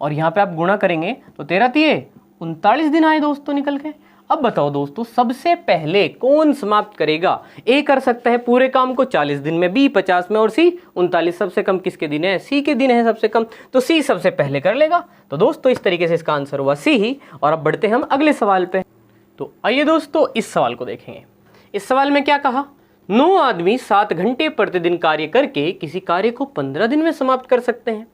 Speaker 1: और यहाँ पे आप गुणा करेंगे तो 13 3 39 दिन आए दोस्तों निकल के। अब बताओ दोस्तों, सबसे पहले कौन समाप्त करेगा? ए कर सकता है पूरे काम को 40 दिन में, बी 50 में और सी 39। सबसे कम किसके दिन है? सी के दिन है सबसे कम, तो सी सबसे पहले कर लेगा। तो दोस्तों इस तरीके से इसका आंसर हुआ सी ही। और अब बढ़ते हैं हम अगले सवाल पे। तो आइए दोस्तों इस सवाल को देखेंगे। इस सवाल में क्या कहा? 9 आदमी 7 घंटे प्रतिदिन कार्य करके किसी कार्य को 15 दिन में समाप्त कर सकते हैं।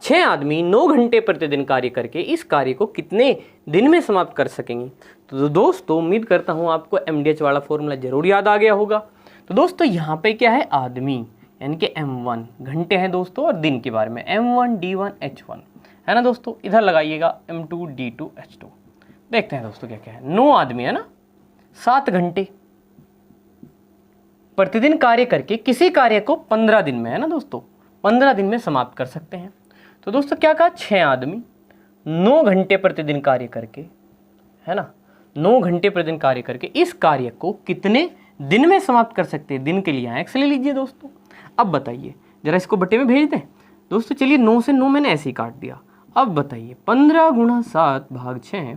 Speaker 1: 6 आदमी 9 घंटे प्रतिदिन कार्य करके इस कार्य को कितने दिन में समाप्त कर सकेंगे? तो दोस्तों उम्मीद करता हूं आपको MDH वाला फॉर्मूला जरूर याद आ गया होगा। तो दोस्तों यहाँ पे क्या है? आदमी यानी कि M1, घंटे हैं दोस्तों, और दिन के बारे में M1 D1 H1 है ना दोस्तों। इधर लगाइएगा M2 D2 H2। देखते हैं दोस्तों क्या क्या है। 9 आदमी है ना, 7 घंटे प्रतिदिन कार्य करके किसी कार्य को 15 दिन में, है ना दोस्तों, 15 दिन में समाप्त कर सकते हैं। तो दोस्तों क्या कहा? 6 आदमी 9 घंटे प्रतिदिन कार्य करके, है ना, 9 घंटे प्रतिदिन कार्य करके इस कार्य को कितने दिन में समाप्त कर सकते हैं? दिन के लिए यहाँ एक्स ले लीजिए दोस्तों। अब बताइए जरा, इसको बटे में भेज दें दोस्तों। चलिए 9 से 9 मैंने ऐसे ही काट दिया। अब बताइए 15 गुणा 7 भाग 6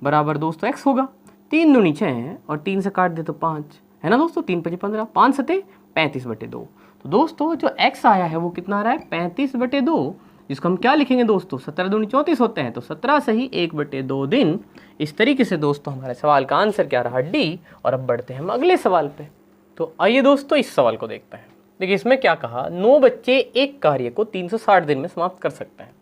Speaker 1: बराबर दोस्तों एक्स होगा। 3 दूनी 6 है और 3 से काट दे तो 5, है ना दोस्तों। 3 5 15, 5 7 35/2। तो दोस्तों जो x आया है वो कितना आ रहा है? 35/2, जिसको हम क्या लिखेंगे दोस्तों? 17 दूनी 34 होते हैं, तो 17 से ही 1/2 दिन। इस तरीके से दोस्तों हमारे सवाल का आंसर क्या रहा? डी। और अब बढ़ते हैं हम अगले सवाल पे। तो आइए दोस्तों इस सवाल को देखते हैं। देखिए इसमें क्या कहा? 9 बच्चे एक कार्य को 360 दिन में समाप्त कर सकते हैं।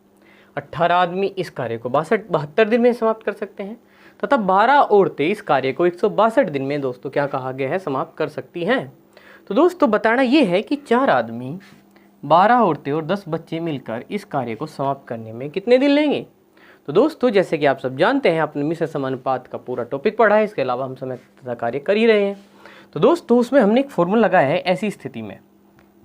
Speaker 1: 18 आदमी इस कार्य को 72 दिन में समाप्त कर सकते हैं, तथा 12 औरतें इस कार्य को 162 दिन में दोस्तों क्या कहा गया है? समाप्त कर सकती हैं। तो दोस्तों बताना ये है कि 4 आदमी, 12 औरतें और 10 बच्चे मिलकर इस कार्य को समाप्त करने में कितने दिन लेंगे? तो दोस्तों जैसे कि आप सब जानते हैं, आपने मिश्र समानुपात का पूरा टॉपिक पढ़ा है, इसके अलावा हम समय तथा कार्य कर ही रहे हैं। तो दोस्तों उसमें हमने एक फॉर्मूला लगाया है ऐसी स्थिति में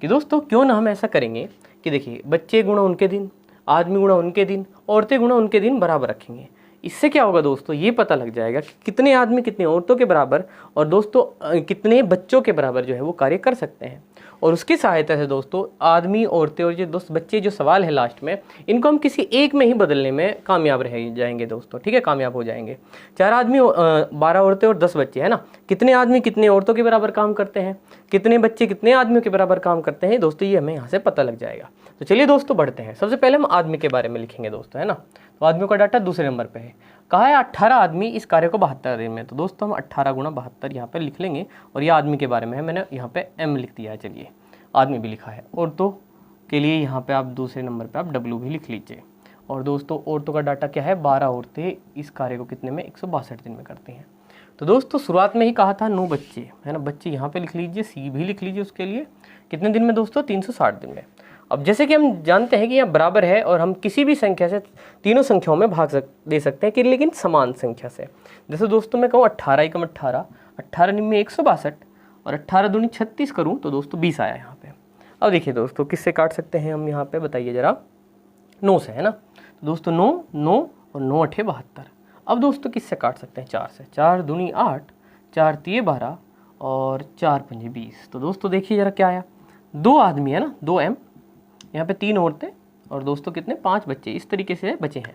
Speaker 1: कि दोस्तों क्यों ना हम ऐसा करेंगे कि देखिए बच्चे गुणा उनके दिन, आदमी गुणा उनके दिन, औरतें गुणा उनके दिन बराबर रखेंगे। इससे क्या होगा दोस्तों? ये पता लग जाएगा कि कितने आदमी कितनी औरतों के बराबर और दोस्तों कितने बच्चों के बराबर जो है वो कार्य कर सकते हैं। और उसकी सहायता से दोस्तों आदमी, औरतें और ये दोस्त बच्चे जो सवाल है लास्ट में, इनको हम किसी एक में ही बदलने में कामयाब रह जाएंगे दोस्तों। ठीक है, कामयाब हो जाएंगे। 4 आदमी, 12 औरतें और 10 बच्चे, है ना। कितने आदमी कितने औरतों के बराबर काम करते हैं, कितने बच्चे कितने आदमियों के बराबर काम करते हैं दोस्तों, ये हमें यहाँ से पता लग जाएगा। तो चलिए दोस्तों बढ़ते हैं। सबसे पहले हम आदमी के बारे में लिखेंगे दोस्तों, है ना। तो आदमियों का डाटा दूसरे नंबर पे है। कहा है 18 आदमी इस कार्य को 72 दिन में। तो दोस्तों हम 18 गुणा 72 यहाँ पे लिख लेंगे, और ये आदमी के बारे में है, मैंने यहाँ पे M लिख दिया है। चलिए आदमी भी लिखा है। औरतों के लिए यहाँ पे आप दूसरे नंबर पे आप W भी लिख लीजिए। और दोस्तों औरतों का डाटा क्या है? 12 औरतें इस कार्य को कितने में? 162 दिन में करती हैं। तो दोस्तों शुरुआत में ही कहा था 9 बच्चे, है ना। बच्चे यहाँ पे लिख लीजिए, सी भी लिख लीजिए उसके लिए। कितने दिन में दोस्तों? 360 दिन में। अब जैसे कि हम जानते हैं कि यहाँ बराबर है और हम किसी भी संख्या से तीनों संख्याओं में भाग दे सकते हैं कि लेकिन समान संख्या से। जैसे दोस्तों मैं कहूँ 18 एकम 18, 18 में 162 और 18 दूनी 36 करूँ तो दोस्तों 20 आया यहाँ पे। अब देखिए दोस्तों किससे काट सकते हैं हम यहाँ पे? बताइए जरा। 9 से, है ना। तो दोस्तों 9 और 9 8 72। अब दोस्तों किससे काट सकते हैं? 4 से। 4 दूनी 8, 4 3 12 और 4 5 20। तो दोस्तों देखिए जरा क्या आया? 2 आदमी, है ना, 2M, यहाँ पे 3 औरतें और दोस्तों कितने? 5 बच्चे इस तरीके से बचे हैं।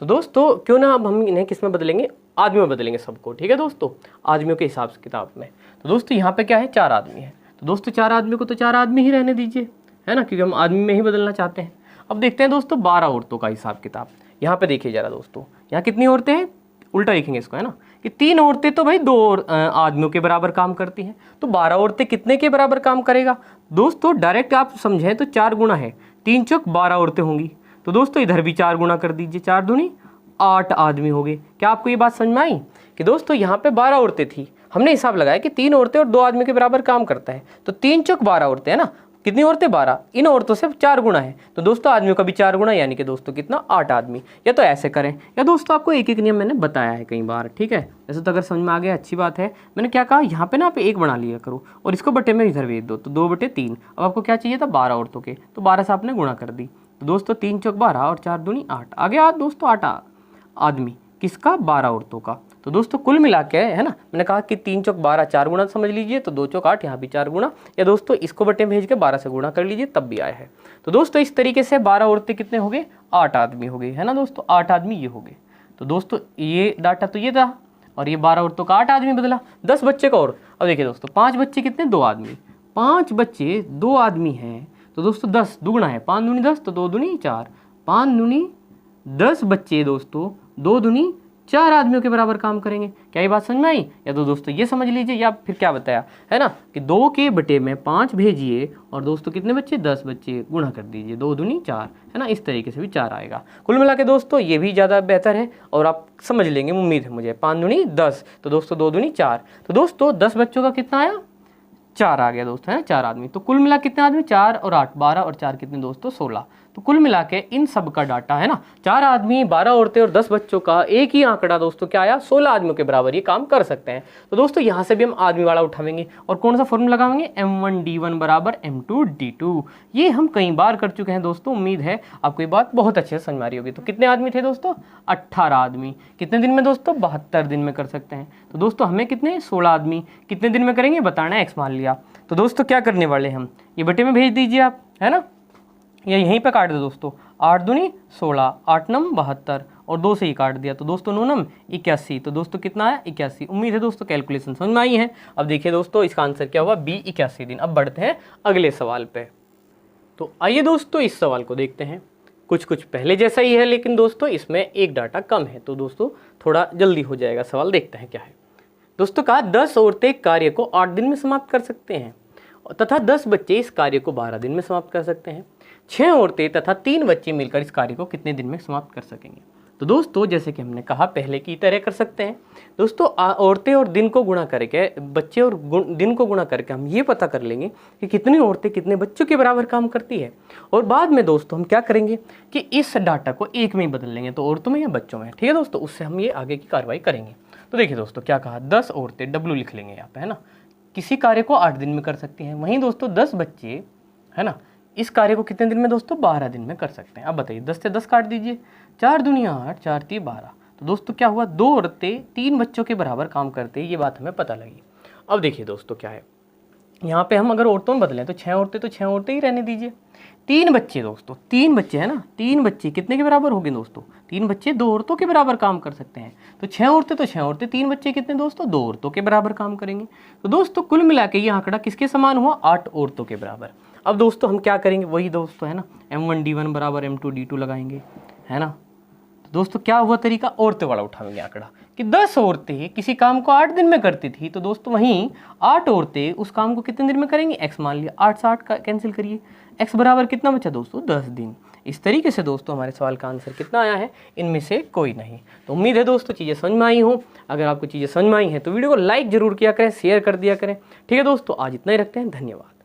Speaker 1: तो दोस्तों क्यों ना अब हम इन्हें किस में बदलेंगे? आदमियों में बदलेंगे सबको। ठीक है दोस्तों, आदमियों के हिसाब से किताब में। तो दोस्तों यहाँ पे क्या है? 4 आदमी है। तो दोस्तों 4 आदमियों को तो 4 आदमी ही रहने दीजिए, है ना, क्योंकि हम आदमी में ही बदलना चाहते हैं। अब देखते हैं दोस्तों 12 औरतों का हिसाब किताब। यहाँ पे देखिए जरा दोस्तों, यहाँ कितनी औरतें हैं? उल्टा लिखेंगे इसको, है ना, कि 3 औरतें तो भाई 2 आदमियों के बराबर काम करती हैं। तो 12 औरतें कितने के बराबर काम करेगा? दोस्तों डायरेक्ट आप समझें तो 4 गुना है, 3 चौक 12 औरतें होंगी। तो दोस्तों इधर भी 4 गुना कर दीजिए, 4 दूनी 8 आदमी हो गए। क्या आपको ये बात समझ में आई कि दोस्तों यहाँ पे 12 औरतें थी, हमने हिसाब लगाया कि 3 औरतें और 2 आदमी के बराबर काम करता है। तो 3 चौक 12 औरतें, है ना। कितनी औरतें? 12। इन औरतों से 4 गुना है, तो दोस्तों आदमियों का भी 4 गुना, यानी कि दोस्तों कितना? 8 आदमी। या तो ऐसे करें, या दोस्तों आपको एक एक नियम मैंने बताया है कई बार। ठीक है, ऐसे तो अगर समझ में आ गया अच्छी बात है। मैंने क्या कहा? यहाँ पे ना आप 1 बना लिया करो और इसको बटे में इधर भेज दो, तो 2/3। अब आपको क्या चाहिए था? 12 औरतों के, तो 12 से आपने गुणा कर दी। तो दोस्तों 3 चौक 12 और 4 दूनी 8 आ गया दोस्तों 8 आदमी। किसका? 12 औरतों का। तो दोस्तों कुल मिला के, है ना, मैंने कहा कि 3 चौक 12 4 गुना समझ लीजिए, तो 2 चौक 8, यहाँ भी 4 गुना, या दोस्तों इसको बटे में भेज के 12 से गुणा कर लीजिए, तब भी आया है। तो दोस्तों इस तरीके से 12 औरतें कितने हो गए? 8 आदमी हो गए, है ना दोस्तों, 8 आदमी ये हो गए। तो दोस्तों ये डाटा तो ये था, और ये 12 औरतों का 8 आदमी बदला, 10 बच्चे का और। अब देखिए दोस्तों 5 बच्चे कितने, 2 आदमी, 5 बच्चे 2 आदमी हैं, तो दोस्तों 10 दुगुना है, 5 दूनी 10 तो 2 दूनी 4, 5 दूनी 10 बच्चे दोस्तों 2 दूनी 4 आदमियों के बराबर काम करेंगे। क्या ये बात समझ में आई? या तो दोस्तों ये समझ लीजिए, या फिर क्या बताया है ना कि 2 के बटे में 5 भेजिए और दोस्तों कितने बच्चे, 10 बच्चे, गुणा कर दीजिए, 2 दूनी 4, है ना, इस तरीके से भी 4 आएगा। कुल मिला के दोस्तों ये भी ज़्यादा बेहतर है और आप समझ लेंगे, उम्मीद है मुझे। 5 दूनी 10 तो दोस्तों 2 दूनी 4, तो दोस्तों 10 बच्चों का कितना आया, 4 आ गया दोस्तों, है 4 आदमी। तो कुल मिला कितने आदमी, 4 और 8 12 और 4 कितने दोस्तों 16। तो कुल मिला के इन सब का डाटा है ना, 4 आदमी 12 औरतें और 10 बच्चों का एक ही आंकड़ा दोस्तों क्या आया, 16 आदमियों के बराबर ये काम कर सकते हैं। तो दोस्तों यहाँ से भी हम आदमी वाला उठावेंगे और कौन सा फॉर्मूला लगाएंगे, M1D1 बराबर M2D2। ये हम कई बार कर चुके हैं दोस्तों, उम्मीद है आपको ये बात बहुत अच्छे से समझ में आ रही होगी। तो कितने आदमी थे दोस्तों, 18 आदमी, कितने दिन में दोस्तों, 72 दिन में कर सकते हैं। तो दोस्तों हमें कितने, 16 आदमी कितने दिन में करेंगे बताना है, एक्स मान लिया। तो दोस्तों क्या करने वाले हम, ये बटे में भेज दीजिए आप, है ना, या यहीं पे काट दो दोस्तों, 8 दूनी 16, 8 नम 72 और 2 से ही काट दिया, तो दोस्तों 9 नम 81, तो दोस्तों कितना आया 81। उम्मीद है दोस्तों कैलकुलेशन समझ में आई है। अब देखिए दोस्तों इसका आंसर क्या हुआ, बी 81 दिन। अब बढ़ते हैं अगले सवाल पे। तो आइए दोस्तों इस सवाल को देखते हैं। कुछ पहले जैसा ही है, लेकिन दोस्तों इसमें एक डाटा कम है, तो दोस्तों थोड़ा जल्दी हो जाएगा सवाल। देखते हैं क्या है दोस्तों। कहा 10 औरतें कार्य को 8 दिन में समाप्त कर सकते हैं तथा 10 बच्चे इस कार्य को 12 दिन में समाप्त कर सकते हैं। 6 औरतें तथा 3 बच्चे मिलकर इस कार्य को कितने दिन में समाप्त कर सकेंगे। तो दोस्तों जैसे कि हमने कहा पहले की तरह कर सकते हैं दोस्तों। औरतें और दिन को गुणा करके, बच्चे और दिन को गुणा करके हम ये पता कर लेंगे कि कितनी औरतें कितने बच्चों के बराबर काम करती है। और बाद में दोस्तों हम क्या करेंगे कि इस डाटा को एक में ही बदल लेंगे, तो औरतों में या बच्चों में, ठीक है दोस्तों। उससे हम ये आगे की कार्रवाई करेंगे। तो देखिए दोस्तों क्या कहा, 10 औरतें, W लिख लेंगे यहाँ पे, है ना, किसी कार्य को 8 दिन में कर सकती हैं। वहीं दोस्तों 10 बच्चे, है ना, इस कार्य को कितने दिन में दोस्तों, 12 दिन में कर सकते हैं। अब बताइए 10 से 10 काट दीजिए, 4 दूनिया 8, 4 3 12। तो दोस्तों क्या हुआ, 2 औरतें 3 बच्चों के बराबर काम करते हैं, ये बात हमें पता लगी। अब देखिए दोस्तों क्या है, यहाँ पे हम अगर औरतों में बदलें तो 6 औरतें तो 6 औरतें ही रहने दीजिए। 3 बच्चे दोस्तों, 3 बच्चे है ना, 3 बच्चे कितने के बराबर हो गए दोस्तों, 3 बच्चे 2 औरतों के बराबर काम कर सकते हैं। तो 6 औरतें तो 6 औरतें, 3 बच्चे कितने दोस्तों, 2 औरतों के बराबर काम करेंगे। तो दोस्तों कुल मिला के ये आंकड़ा किसके समान हुआ, 8 औरतों के बराबर। अब दोस्तों हम क्या करेंगे, वही दोस्तों है ना, M1D1 बराबर M2D2 लगाएंगे, है ना। तो दोस्तों क्या हुआ तरीका, औरतें वाला उठाएंगे आंकड़ा कि 10 औरतें किसी काम को 8 दिन में करती थी, तो दोस्तों वहीं 8 औरतें उस काम को कितने दिन में करेंगी, एक्स मान लिया। 8 से 8 का कैंसिल करिए, एक्स बराबर कितना बचा दोस्तों, 10 दिन। इस तरीके से दोस्तों हमारे सवाल का आंसर कितना आया है, इनमें से कोई नहीं। तो उम्मीद है दोस्तों चीज़ें समझ में आई हो। अगर आपको चीज़ें समझ में आई हैं तो वीडियो को लाइक जरूर किया करें, शेयर कर दिया करें, ठीक है दोस्तों। आज इतना ही रखते हैं, धन्यवाद।